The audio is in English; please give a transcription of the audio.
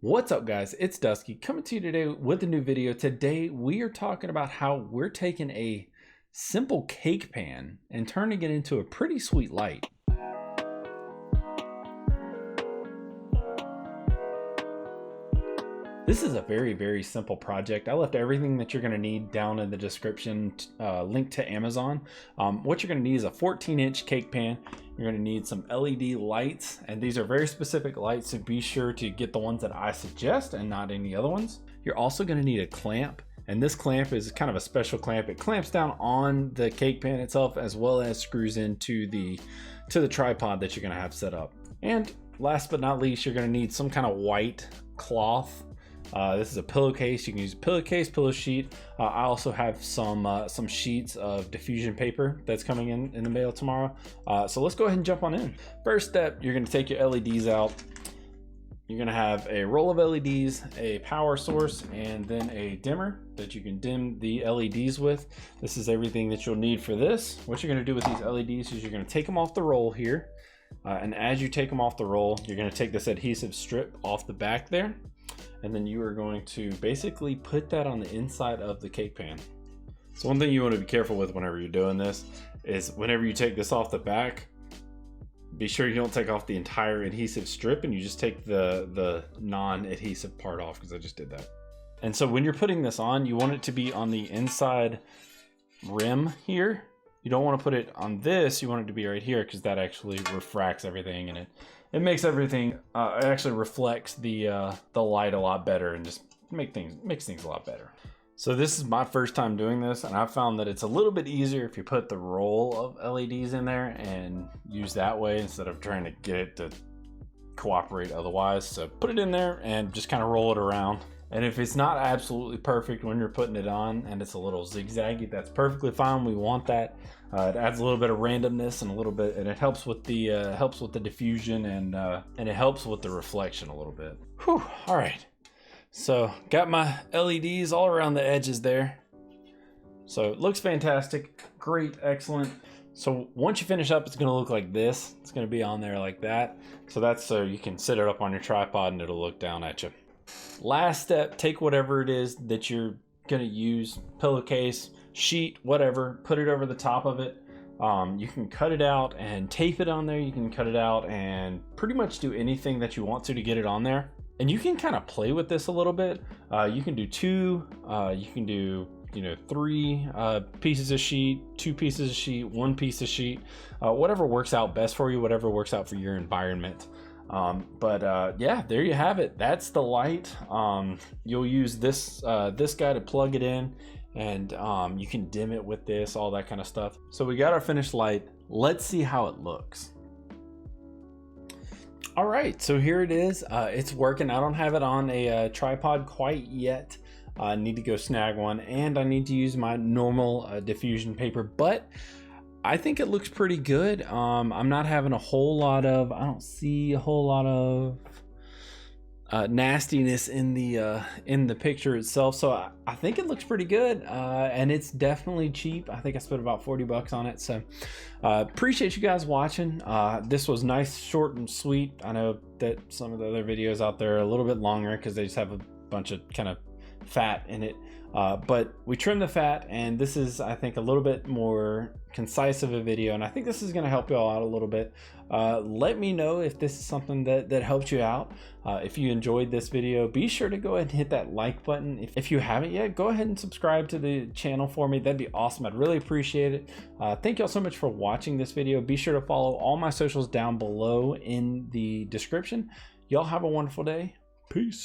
What's up guys, it's Dusky coming to you today with a new video. Today we are talking about how we're taking a simple cake pan and turning it into a pretty sweet light. This is a very simple project. I left everything that you're going to need down in the description, link to Amazon. What you're going to need is a 14-inch cake pan. You're going to need some LED lights, and these are very specific lights, so be sure to get the ones that I suggest and not any other ones. You're also going to need a clamp, and this clamp is kind of a special clamp. It clamps down on the cake pan itself as well as screws into the tripod that you're going to have set up. And last but not least, you're going to need some kind of white cloth. This is a pillowcase. You can use a pillowcase, pillow sheet. I also have some sheets of diffusion paper that's coming in the mail tomorrow. So let's go ahead and jump on in. First step, you're going to take your LEDs out. You're going to have a roll of LEDs, a power source, and then a dimmer that you can dim the LEDs with. This is everything that you'll need for this. What you're going to do with these LEDs is you're going to take them off the roll here. And as you take them off the roll, you're going to take this adhesive strip off the back there. And then you are going to basically put that on the inside of the cake pan. So one thing you want to be careful with whenever you're doing this is whenever you take this off the back, be sure you don't take off the entire adhesive strip and you just take the non-adhesive part off, because I just did that. And so when you're putting this on, you want it to be on the inside rim here. You don't want to put it on this, you want it to be right here, because that actually refracts everything, and it makes everything, it actually reflects the light a lot better and just makes things a lot better. So this is my first time doing this, and I found that it's a little bit easier if you put the roll of LEDs in there and use that way instead of trying to get it to cooperate otherwise. So put it in there and just kind of roll it around. And if it's not absolutely perfect when you're putting it on and it's a little zigzaggy, that's perfectly fine. We want that. It adds a little bit of randomness and a little bit, and it helps with the diffusion and it helps with the reflection a little bit. Whew, all right. So got my LEDs all around the edges there. So it looks fantastic, great, excellent. So once you finish up, it's gonna look like this. It's gonna be on there like that. So that's so you can sit it up on your tripod and it'll look down at you. Last step, take whatever it is that you're gonna use, pillowcase, sheet, whatever, put it over the top of it. You can cut it out and tape it on there. You can cut it out and pretty much do anything that you want to get it on there. And you can kind of play with this a little bit. You can do two, you can do, three pieces of sheet, two pieces of sheet, one piece of sheet, whatever works out best for you, whatever works out for your environment. Yeah, there you have it. That's the light. You'll use this guy to plug it in, and you can dim it with this, all that kind of stuff. So we got our finished light. Let's see how it looks. All right, so here it is. It's working. I don't have it on a tripod quite yet. I need to go snag one, and I need to use my normal diffusion paper, but I think it looks pretty good. I'm not having I don't see a whole lot of nastiness in the picture itself. So I think it looks pretty good. And it's definitely cheap. I think I spent about 40 bucks on it. So appreciate you guys watching. This was nice, short and sweet. I know that some of the other videos out there are a little bit longer because they just have a bunch of kind of fat in it. But we trimmed the fat, and this is, I think, a little bit more concise of a video, and I think this is going to help you all out a little bit. Let me know if this is something that helped you out. If you enjoyed this video, be sure to go ahead and hit that like button. If you haven't yet, go ahead and subscribe to the channel for me. That'd be awesome. I'd really appreciate it. Thank you all so much for watching this video. Be sure to follow all my socials down below in the description. Y'all have a wonderful day. Peace.